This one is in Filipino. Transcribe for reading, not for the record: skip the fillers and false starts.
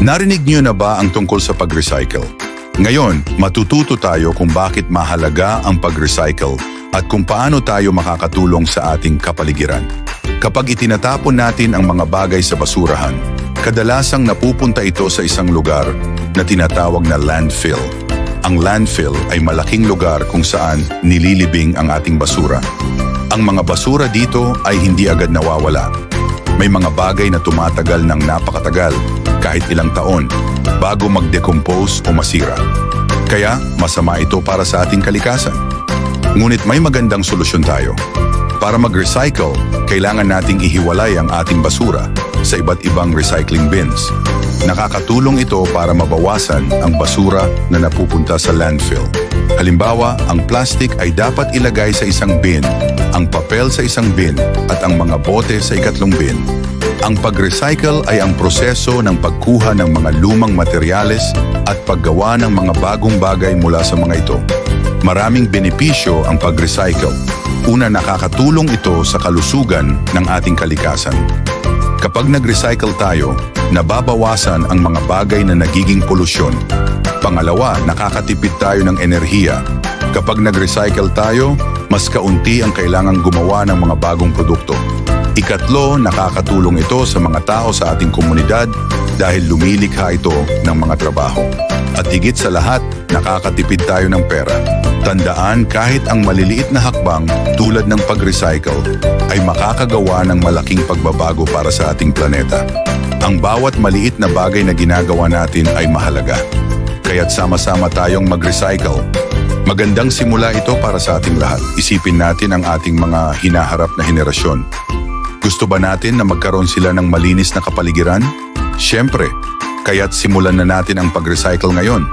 Narinig niyo na ba ang tungkol sa pag-recycle? Ngayon, matututo tayo kung bakit mahalaga ang pag-recycle at kung paano tayo makakatulong sa ating kapaligiran. Kapag itinatapon natin ang mga bagay sa basurahan, kadalasang napupunta ito sa isang lugar na tinatawag na landfill. Ang landfill ay malaking lugar kung saan nililibing ang ating basura. Ang mga basura dito ay hindi agad nawawala. May mga bagay na tumatagal ng napakatagal, kahit ilang taon, bago mag-decompose o masira. Kaya masama ito para sa ating kalikasan. Ngunit may magandang solusyon tayo. Para mag-recycle, kailangan nating ihiwalay ang ating basura sa iba't ibang recycling bins. Nakakatulong ito para mabawasan ang basura na napupunta sa landfill. Halimbawa, ang plastic ay dapat ilagay sa isang bin, ang papel sa isang bin, at ang mga bote sa ikatlong bin. Ang pag-recycle ay ang proseso ng pagkuha ng mga lumang materyales at paggawa ng mga bagong bagay mula sa mga ito. Maraming benepisyo ang pag-recycle. Una, nakakatulong ito sa kalusugan ng ating kalikasan. Kapag nag-recycle tayo, nababawasan ang mga bagay na nagiging polusyon. Pangalawa, nakakatipid tayo ng enerhiya. Kapag nag-recycle tayo, mas kaunti ang kailangang gumawa ng mga bagong produkto. Ikatlo, nakakatulong ito sa mga tao sa ating komunidad dahil lumilikha ito ng mga trabaho. At higit sa lahat, nakakatipid tayo ng pera. Tandaan, kahit ang maliliit na hakbang tulad ng pag-recycle ay makakagawa ng malaking pagbabago para sa ating planeta. Ang bawat maliit na bagay na ginagawa natin ay mahalaga. Kaya't sama-sama tayong mag-recycle. Magandang simula ito para sa ating lahat. Isipin natin ang ating mga hinaharap na henerasyon. Gusto ba natin na magkaroon sila ng malinis na kapaligiran? Siyempre, kaya't simulan na natin ang pag-recycle ngayon.